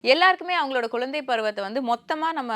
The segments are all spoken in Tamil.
எல்லாருக்குமே அவங்களோட குழந்தை பருவத்த வந்து மொத்தமா நம்ம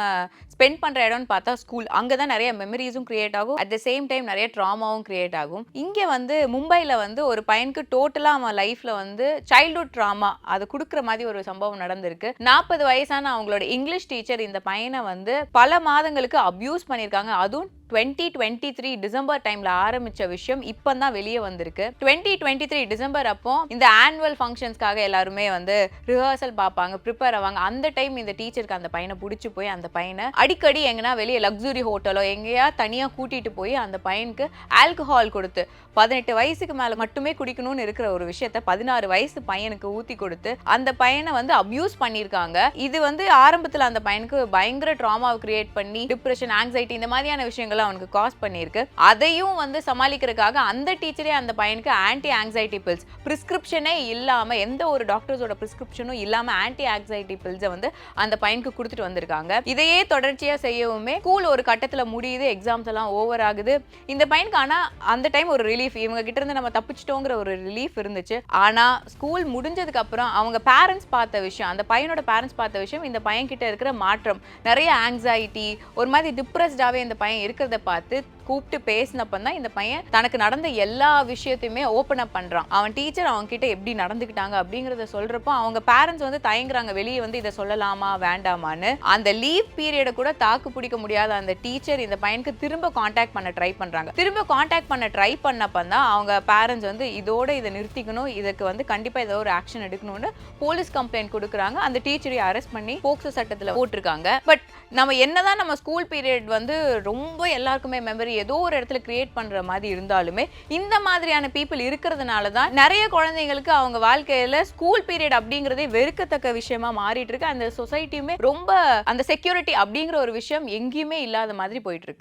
ஸ்பெண்ட் பண்ற இடம்னு பார்த்தா ஸ்கூல். அங்க தான் நெறைய மெமரீஸும் கிரியேட் ஆகும். அட் த சேம் டைம் நெறைய ட்ராமாவும் கிரியேட் ஆகும். இங்க வந்து மும்பைல வந்து ஒரு பையனுக்கு டோட்டலா அவன் லைஃப்ல வந்து சைல்ட்ஹுட் ட்ராமா அத குடுக்குற மாரி ஒரு சம்பவம் நடந்திருக்கு. 40 வயசான அவங்களோட இங்கிலீஷ் டீச்சர் இந்த பையன வந்து பல மாதங்களுக்கு அப்யூஸ் பண்ணியிருக்காங்க. அதுவும் 2023 டிசம்பர் டைம்ல ஆரம்பிச்ச விஷயம் இப்ப தான் வெளிய வந்திருக்கு. 2023 டிசம்பர் அப்போ இந்த ஆனுவல் ஃபங்ஷன்ஸ்க்காக எல்லாருமே வந்து ரிஹர்சல் பார்ப்பாங்க, பிரிப்பேர் ஆவாங்க. அந்த டைம் இந்த டீச்சருக்கு அந்த பையன புடிச்சு போய் அந்த பையன அடிக்கடி எங்கனா வெளிய லக்ஸுரி ஹோட்டலோ எங்கேயா தனியா கூட்டிட்டு போய் அந்த பையனுக்கு ஆல்கஹால் கொடுத்து 18 வயசுக்கு மேல மட்டுமே குடிக்கணும்னு இருக்கிற ஒரு விஷயத்த 16 வயசு பையனுக்கு ஊத்தி கொடுத்து அந்த பையனை வந்து அபியூஸ் பண்ணியிருக்காங்க. இது வந்து ஆரம்பத்துல அந்த பையனுக்கு பயங்கர ட்ராமாவை கிரியேட் பண்ணி டிப்ரெஷன், ஆங்ஸைட்டி இந்த மாதிரியான விஷயங்களை அவனுக்கு காஸ் பண்ணியிருக்கு. அதையும் வந்து சமாளிக்கிறதுக்காக அந்த டீச்சரே அந்த பையனுக்கு ஆன்டி ஆங்ஸைட்டி பில்ஸ் பிரிஸ்கிரிப்ஷனே இல்லாம எந்த ஒரு டாக்டர்ஸோட பிரிஸ்கிரிப்ஷனும் இல்லாம ஆன்டி ஆங்ஸைட்டி பில்ஸை வந்து அந்த பையனுக்கு கொடுத்துட்டு வந்திருக்காங்க. இதையே தொடர்ச்சியா செய்யவுமே ஸ்கூல் ஒரு கட்டத்துல முடியுது, எக்ஸாம்ஸ் எல்லாம் ஓவர் ஆகுது. இந்த பையனுக்கு ஆனா அந்த டைம் ஒரு ரிலீஃப், இவங்க கிட்ட இருந்து நம்ம தப்பிச்சிட்டோங்கிற ஒரு ரிலீஃப் இருந்துச்சு. ஆனா ஸ்கூல் முடிஞ்சதுக்கு அப்புறம் அவங்க பேரண்ட்ஸ் பார்த்த விஷயம், அந்த பையனோட பேரண்ட்ஸ் பார்த்த விஷயம், இந்த பையன் கிட்ட இருக்கிற மாற்றம், நிறைய ஆங்ஸைட்டி, ஒரு மாதிரி டிப்ரெஸ்டாவே இந்த பையன் இருக்கிறத பார்த்து கூப்பிட்டு பேசினப்பதான் இந்த பையன் தனக்கு நடந்த எல்லா விஷயத்தையுமே ஓப்பன் அப் பண்றான். அவன் டீச்சர் அவங்க கிட்ட எப்படி நடந்துக்கிட்டாங்க அப்படிங்கறத சொல்றப்போ அவங்க பேரண்ட்ஸ் வந்து தயங்குறாங்க, வெளியே வந்து இதை சொல்லலாமா வேண்டாமான்னு. அந்த லீவ் பீரியட கூட தாக்கு பிடிக்க முடியாத அந்த டீச்சர் இந்த பையனுக்கு திரும்ப கான்டாக்ட் பண்ண ட்ரை பண்றாங்க. திரும்ப கான்டாக்ட் பண்ண ட்ரை பண்ணப்பதான் அவங்க பேரண்ட்ஸ் வந்து இதோட இதை நிறுத்திக்கணும், இதுக்கு வந்து கண்டிப்பா ஏதோ ஒரு ஆக்ஷன் எடுக்கணும்னு போலீஸ் கம்ப்ளைண்ட் கொடுக்குறாங்க. அந்த டீச்சரை அரெஸ்ட் பண்ணி போக்சோ சட்டத்துல போட்டிருக்காங்க. பட் நம்ம என்னதான் நம்ம ஸ்கூல் பீரியட் வந்து ரொம்ப எல்லாருக்குமே மெமரி ஏதோ ஒரு இடத்துல கிரியேட் பண்ற மாதிரி இருந்தாலுமே இந்த மாதிரியான பீப்புள் இருக்கிறதுனால தான் நிறைய குழந்தைங்களுக்கு அவங்க வாழ்க்கையில ஸ்கூல் பீரியட் அப்படிங்கறதே வெறுக்கத்தக்க விஷயமா மாறிட்டு இருக்கு. அந்த சொசைட்டியுமே ரொம்ப அந்த செக்யூரிட்டி அப்படிங்கிற ஒரு விஷயம் எங்கேயுமே இல்லாத மாதிரி போயிட்டு இருக்கு.